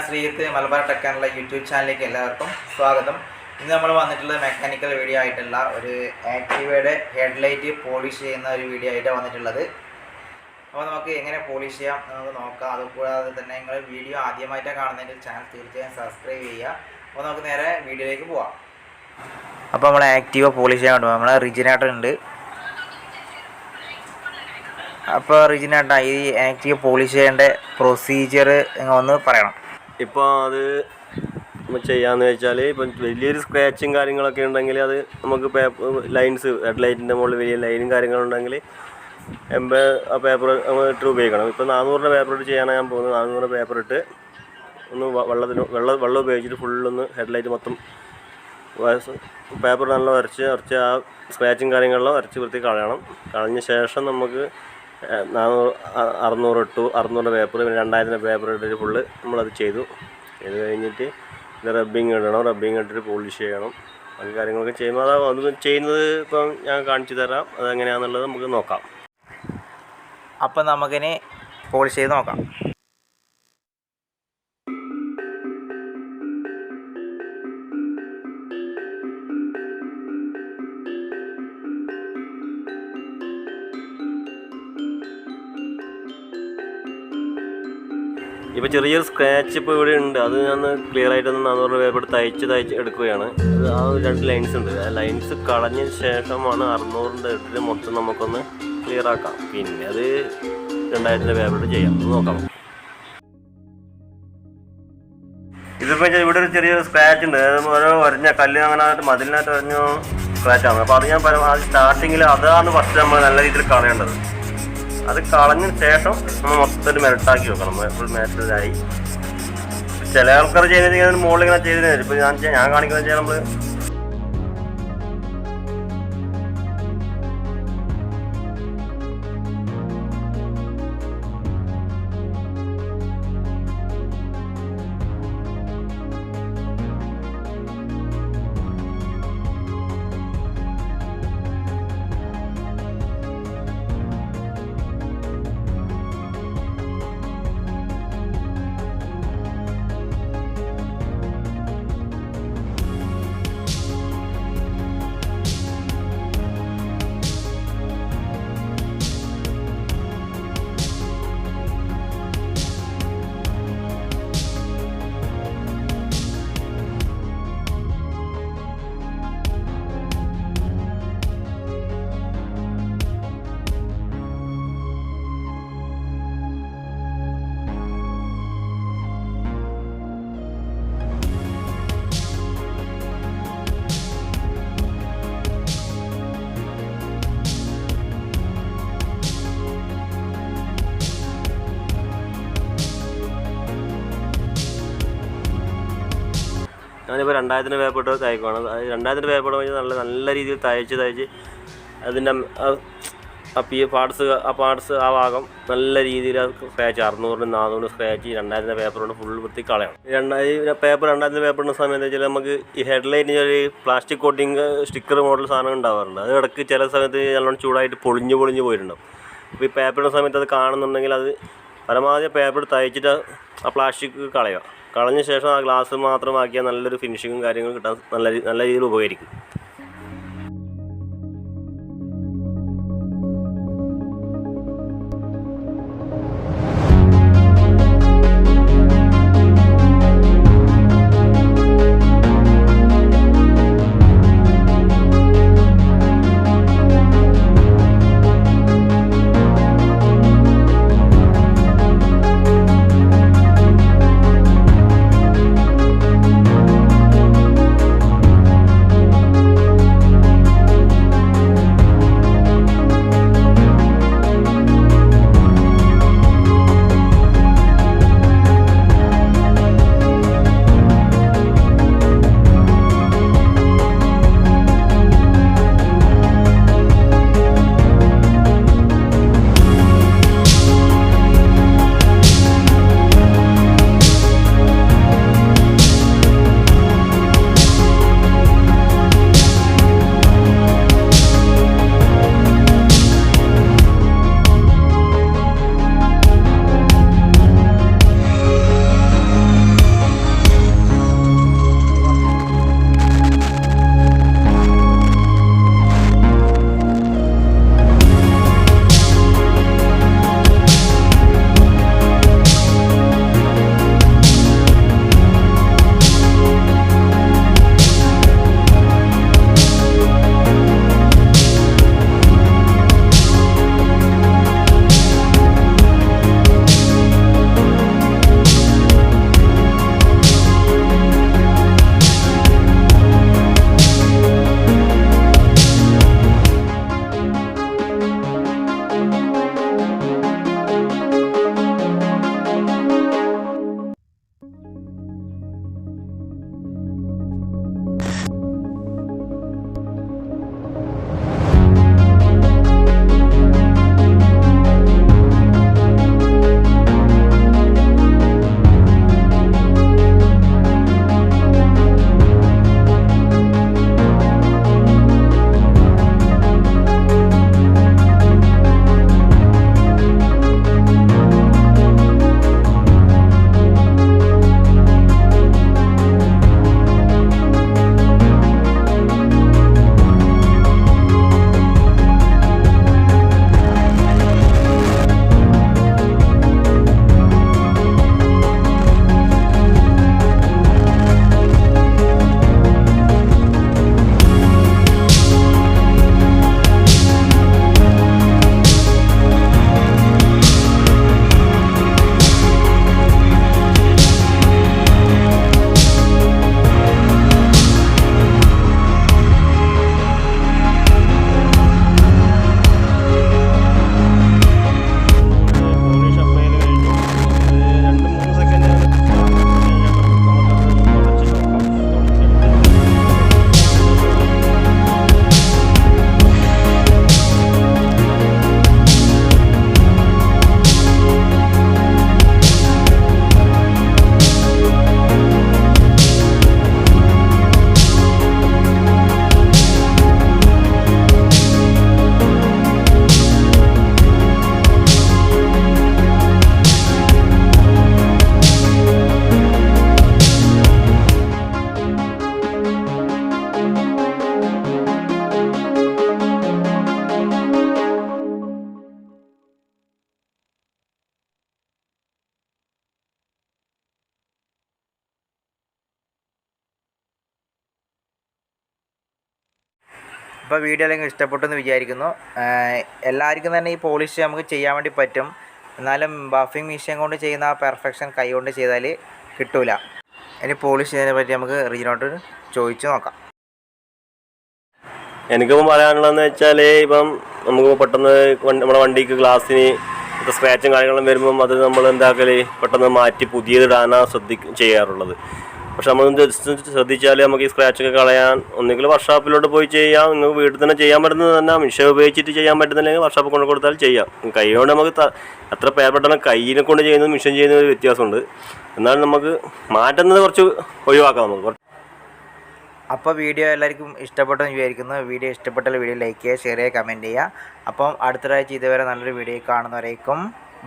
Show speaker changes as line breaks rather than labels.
Sreejith Malabar tech ചാനലിലെ YouTube ചാനലിലേക്ക് എല്ലാവർക്കും സ്വാഗതം. ഇന്ന് നമ്മൾ വന്നിട്ടുള്ളത് മെക്കാനിക്കൽ വീഡിയോ ആയിട്ടുള്ള ഒരു ആക്റ്റീവയുടെ ഹെഡ്ലൈറ്റ് പോളിഷ് ചെയ്യുന്ന ഒരു വീഡിയോ ആയിട്ടാണ് വന്നിട്ടുള്ളത്. അപ്പോൾ നമുക്ക് എങ്ങനെ പോളിഷ് ചെയ്യാം നമുക്ക് നോക്കാം. അതുകൂടാതെ തന്നെ നിങ്ങൾ വീഡിയോ ആദ്യമായിട്ടാണ് കാണുന്നതെങ്കിൽ ചാനൽ തീർച്ചയായും സബ്സ്ക്രൈബ് ചെയ്യുക. അപ്പോൾ നമുക്ക് നേരെ വീഡിയോയിലേക്ക് പോവാം. അപ്പോൾ നമ്മൾ ആക്റ്റീവ പോളിഷ് ചെയ്യാൻ വേണ്ടി നമ്മളെ റിജിനേറ്റർ ഉണ്ട്. അപ്പോൾ റിജിനേട്ടാ ഈ ആക്റ്റീവ പോളിഷ് ചെയ്യേണ്ട പ്രൊസീജിയർ ഒന്ന് പറയണം.
ഇപ്പോൾ അത് ചെയ്യാമെന്ന് വെച്ചാൽ ഇപ്പം വലിയൊരു സ്ക്രാച്ചും കാര്യങ്ങളൊക്കെ ഉണ്ടെങ്കിൽ അത് നമുക്ക് ലൈൻസ് ഹെഡ്ലൈറ്റിൻ്റെ മുകളിൽ വലിയ ലൈനും കാര്യങ്ങളുണ്ടെങ്കിൽ ആ പേപ്പർ നമ്മൾ ഇട്ട് ഉപയോഗിക്കണം. ഇപ്പോൾ 400 പേപ്പർ ഇട്ട് ചെയ്യാനാണ് ഞാൻ പോകുന്നത്. 400 പേപ്പർ ഇട്ട് ഒന്ന് വെള്ളം ഉപയോഗിച്ചിട്ട് ഫുള്ളൊന്ന് ഹെഡ്ലൈറ്റ് മൊത്തം പേപ്പർ നല്ല വരച്ച് ആ സ്ക്രാച്ചും കാര്യങ്ങളെല്ലാം വരച്ച് വൃത്തി കളയണം. കളഞ്ഞ ശേഷം നമുക്ക് 600 പേപ്പർ പിന്നെ 2000 പേപ്പർ ഇട്ടിട്ട് ഫുള്ള് നമ്മളത് ചെയ്ത് കഴിഞ്ഞിട്ട് ഇത് റബ്ബിങ് ഇടണം. റബ്ബിങ് ഇട്ടിട്ട് പോളിഷ് ചെയ്യണം. ബാക്കി കാര്യങ്ങളൊക്കെ ചെയ്യുമ്പോൾ അത് ചെയ്യുന്നത് ഇപ്പം ഞാൻ കാണിച്ചു തരാം. അതെങ്ങനെയാണെന്നുള്ളത് നമുക്ക് നോക്കാം.
അപ്പം നമുക്കിനി പോളിഷ് ചെയ്ത് നോക്കാം.
ഇപ്പോൾ ചെറിയൊരു സ്ക്രാച്ച് ഇപ്പോൾ ഇവിടെ ഉണ്ട്. അത് ഞാൻ ക്ലിയർ ആയിട്ടൊന്ന് 400 പേപ്പർ തയ്ച്ച് എടുക്കുകയാണ്. അത് ആ 2 ലൈൻസ് ഉണ്ട്. ആ ലൈൻസ് കളഞ്ഞ ശേഷമാണ് 600 ഇട്ടിട്ട് മൊത്തം നമുക്കൊന്ന് ക്ലിയർ ആക്കാം. പിന്നെ അത് 2000 പേപ്പർ ചെയ്യാം. നോക്കാം. ഇതിപ്പോൾ ഇവിടെ ഒരു ചെറിയൊരു സ്ക്രാച്ച് ഉണ്ട്. ഓരോ വരഞ്ഞ കല്ല് അങ്ങനെ മതിലിനകത്ത് വരഞ്ഞ സ്ക്രാച്ചാണ്. അപ്പോൾ അത് ഞാൻ സ്റ്റാർട്ടിങ്ങിൽ അതാണ് ഫസ്റ്റ് നമ്മൾ നല്ല രീതിയിൽ കളയേണ്ടത്. അത് കളഞ്ഞ ശേഷം നമ്മൾ മൊത്തത്തിൽ മെൽട്ടാക്കി വെക്കണം. ഫുൾ മെൽറ്റായി ചില ആൾക്കാർ ചെയ്യുന്നത് മുകളിൽ ഇങ്ങനെ ചെയ്തതിന് വരും. ഇപ്പോൾ ഞാൻ കാണിക്കുന്നത് വെച്ചാൽ നമ്മൾ ഞാനിപ്പോൾ 2000 പേപ്പർ ഇട്ട് തയ്ക്കുവാണ്. 2000 പേപ്പർ നല്ല രീതിയിൽ തയ്ച്ച് അതിൻ്റെ പാർട്സ് ആ ഭാഗം നല്ല രീതിയിൽ സ്ക്രാച്ച് 600 400 സ്ക്രാച്ച് 2000 പേപ്പർ കൊണ്ട് ഫുൾ വൃത്തി കളയണം. 2000 പേപ്പർ ഇടുന്ന സമയത്ത് വെച്ചാൽ നമുക്ക് ഈ ഹെഡ്ലൈറ്റിന് ഒരു പ്ലാസ്റ്റിക് കോട്ടിങ് സ്റ്റിക്കർ മോഡൽ സാധനം ഉണ്ടാവാറുണ്ട്. അത് ഇടയ്ക്ക് ചില സമയത്ത് നല്ലോണം ചൂടായിട്ട് പൊളിഞ്ഞ് പോയിട്ടുണ്ടാവും. അപ്പോൾ ഈ പേപ്പർ ഇടുന്ന സമയത്ത് അത് കാണുന്നുണ്ടെങ്കിൽ അത് പരമാവധി പേപ്പർ തയ്ച്ചിട്ട് ആ പ്ലാസ്റ്റിക് കളയുക. കളഞ്ഞ ശേഷം ആ ഗ്ലാസ് മാത്രമാക്കിയാൽ നല്ലൊരു ഫിനിഷിങ്ങും കാര്യങ്ങളും കിട്ടാൻ നല്ല രീതിയിൽ ഉപകരിക്കും.
അപ്പോൾ വീഡിയോ അല്ലെങ്കിൽ ഇഷ്ടപ്പെട്ടു എന്ന് വിചാരിക്കുന്നു. എല്ലാവർക്കും തന്നെ ഈ പോളിഷ് നമുക്ക് ചെയ്യാൻ വേണ്ടി പറ്റും. എന്നാലും ബഫിംഗ് മെഷീൻ കൊണ്ട് ചെയ്യുന്ന ആ പെർഫെക്ഷൻ കൈ കൊണ്ട് ചെയ്താൽ കിട്ടൂല. ഇനി പോളിഷ് ചെയ്യുന്നതിനെ പറ്റി നമുക്ക് റീജിനോട്ട് ചോദിച്ചു നോക്കാം.
എനിക്കിപ്പം പറയാനുള്ളതെന്ന് വെച്ചാൽ ഇപ്പം നമുക്ക് പെട്ടെന്ന് നമ്മുടെ വണ്ടിക്ക് ഗ്ലാസ്സിന് സ്ക്രാച്ചും കാര്യങ്ങളും വരുമ്പം അത് നമ്മൾ എന്താക്കൽ പെട്ടെന്ന് മാറ്റി പുതിയതിടാനാണ് ചെയ്യാറുള്ളത്. പക്ഷെ നമ്മൾ ശ്രദ്ധിച്ചാൽ നമുക്ക് ഈ സ്ക്രാച്ചൊക്കെ കളയാൻ ഒന്നുകിൽ വർക്ക്ഷോപ്പിലോട്ട് പോയി ചെയ്യാം. നിങ്ങൾക്ക് വീട്ടിൽ തന്നെ ചെയ്യാൻ പറ്റുന്നത് തന്നെ മിഷൻ ഉപയോഗിച്ചിട്ട് ചെയ്യാൻ പറ്റുന്നില്ലെങ്കിൽ വർക്ക്ഷോപ്പ് കൊണ്ട് കൊടുത്താൽ ചെയ്യാം. കൈ കൊണ്ട് നമുക്ക് അത്ര പേർപ്പെട്ടെല്ലാം കൈയിനെ കൊണ്ട് ചെയ്യുന്നത് മിഷൻ ചെയ്യുന്ന ഒരു വ്യത്യാസമുണ്ട്. എന്നാലും നമുക്ക് മാറ്റുന്നത് കുറച്ച് ഒഴിവാക്കാം നമുക്ക്.
അപ്പോൾ വീഡിയോ എല്ലാവർക്കും ഇഷ്ടപ്പെട്ടെന്ന് വിചാരിക്കുന്നു. വീഡിയോ ഇഷ്ടപ്പെട്ടാൽ വീഡിയോ ലൈക്ക് ചെയ്യുക, ഷെയർ ചെയ്യുക, കമൻറ്റ് ചെയ്യുക. അപ്പം അടുത്തൊരാഴ്ച ഇതുവരെ നല്ലൊരു വീഡിയോ കാണുന്നവരേക്കും